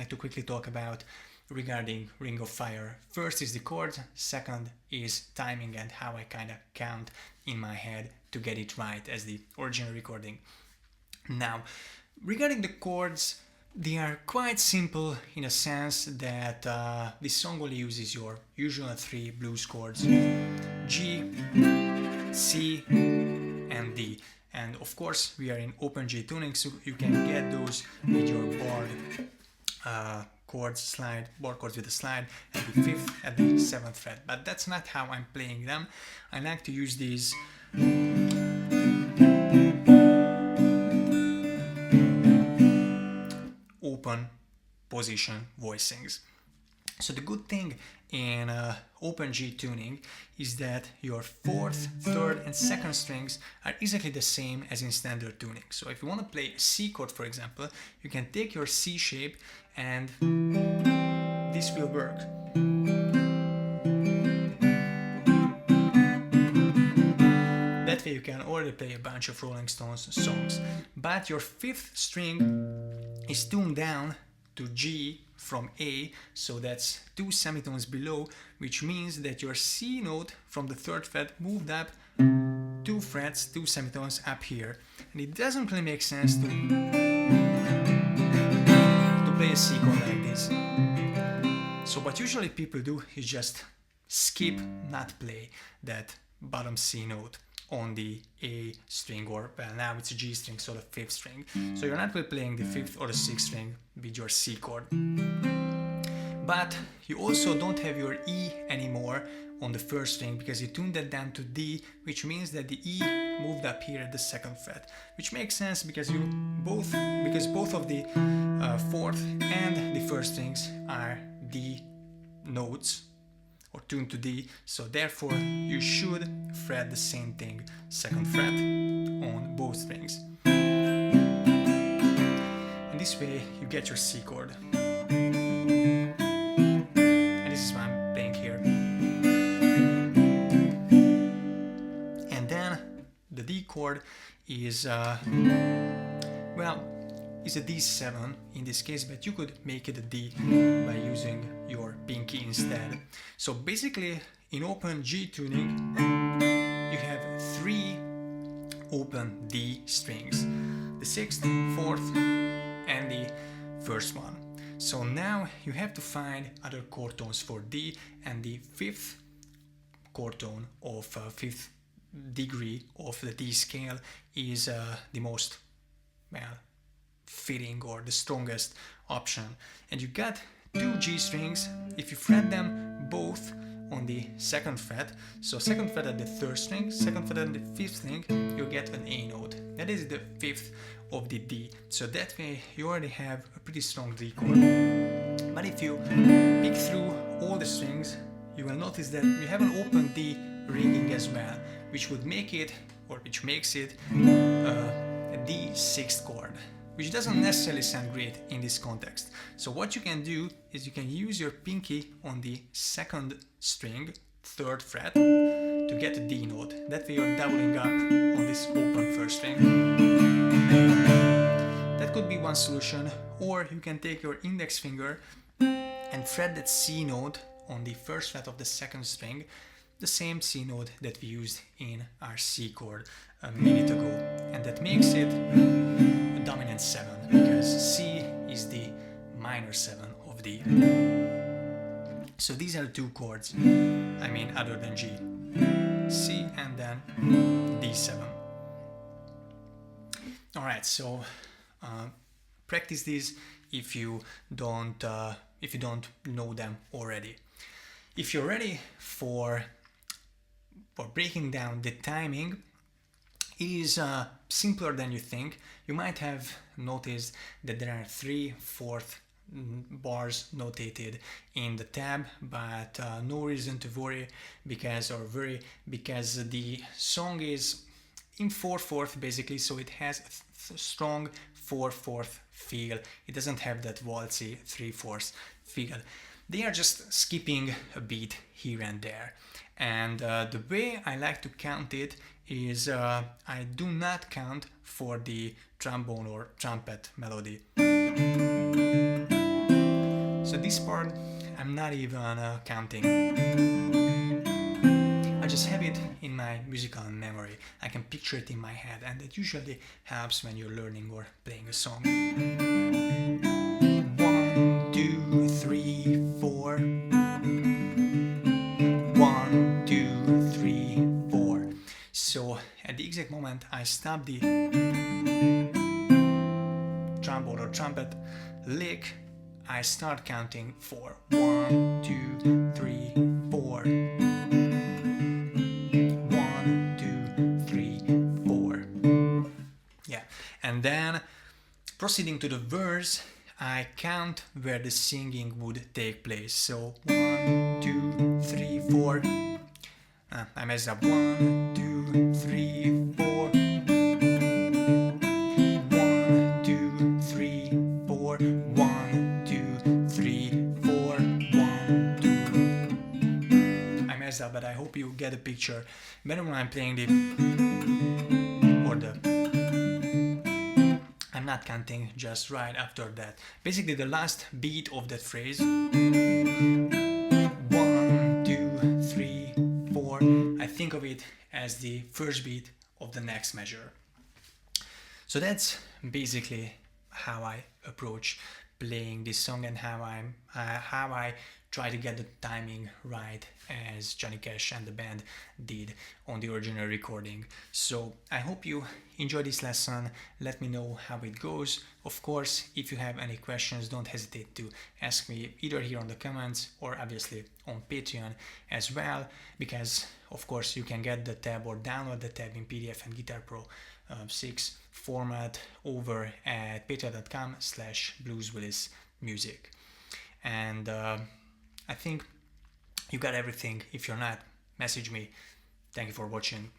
like to quickly talk about regarding Ring of Fire. First is the chords, second is timing and how I kind of count in my head to get it right as the original recording. Now, regarding the chords, they are quite simple in a sense that this song only uses your usual 3 blues chords: G, C, and D. And of course we are in open G tuning, so you can get those with your barred chords, barred chords with a slide at the 5th and the 7th fret. But that's not how I'm playing them. I like to use these open position voicings. So the good thing in open G tuning is that your 4th, 3rd and 2nd strings are exactly the same as in standard tuning. So if you want to play a C chord, for example, you can take your C shape and this will work. That way you can already play a bunch of Rolling Stones songs. But your 5th string is tuned down to G from A, so that's 2 semitones below, which means that your C note from the 3rd fret moved up 2 frets, 2 semitones up here. And it doesn't really make sense to play a C chord like this. So what usually people do is just skip, not play that bottom C note on the A string, or well, now it's a G string, so the 5th string. So you're not really playing the 5th or the 6th string with your C chord. But you also don't have your E anymore on the 1st string because you tuned that down to D, which means that the E moved up here at the 2nd fret, which makes sense because both of the 4th and the 1st strings are D notes, or tuned to D, so therefore you should fret the same thing, 2nd fret on both strings. And this way you get your C chord. And this is what I'm playing here. And then the D chord is is a D7 in this case, but you could make it a D by using your pinky instead. So basically in open G tuning you have 3 open D strings, the 6th, 4th and the 1st one. So now you have to find other chord tones for D, and the 5th chord tone of 5th degree of the D scale is the most fitting or the strongest option. And you got 2 G strings. If you fret them both on the 2nd fret, so 2nd fret at the 3rd string, 2nd fret at the 5th string, you get an A note. That is the 5th of the D. So that way you already have a pretty strong D chord. But if you pick through all the strings, you will notice that we have an open D ringing as well, which would make it, or which makes it, a D6th chord, which doesn't necessarily sound great in this context. So what you can do is you can use your pinky on the 2nd string, 3rd fret, to get a D note. That way you're doubling up on this open 1st string. That could be one solution, or you can take your index finger and fret that C note on the 1st fret of the 2nd string, the same C note that we used in our C chord a minute ago, and that makes it a dominant 7 because C is the minor 7 of D. So these are 2 chords, other than G, C and then D7. Alright, so practice these if you don't know them already. If you're ready for breaking down, the timing is simpler than you think. You might have noticed that there are 3 4th bars notated in the tab, but no reason to worry because the song is in 4/4 basically, so it has a strong 4/4 feel. It doesn't have that waltzy 3/4 feel. They are just skipping a beat here and there. And the way I like to count it is I do not count for the trombone or trumpet melody. So this part I'm not even counting. I just have it in my musical memory. I can picture it in my head, and that usually helps when you're learning or playing a song. 1, 2, 3, 4. 1, 2, 3, 4. So at the exact moment I stop the trombone or trumpet lick, I start counting 4. 1, 2, 3, 4. 1, 2, 3, 4. Yeah, and then proceeding to the verse, I count where the singing would take place. So 1, 2, 3, 4. I messed up. 1, 2, 3, 4. 1, 2, 3, 4. 1, 2, 3, 4. 1, 2. I messed up, but I hope you get a picture. Whenever I'm playing the I'm not counting just right after that. Basically the last beat of that phrase, 1, 2, 3, 4, I think of it as the first beat of the next measure. So that's basically how I approach playing this song and how I try to get the timing right, as Johnny Cash and the band did on the original recording. So I hope you enjoy this lesson. Let me know how it goes. Of course, if you have any questions, don't hesitate to ask me either here on the comments or obviously on Patreon as well, because of course you can get the tab or download the tab in PDF and Guitar Pro 6 format over at patreon.com/blueswillismusic. And I think you got everything. If you're not, message me. Thank you for watching.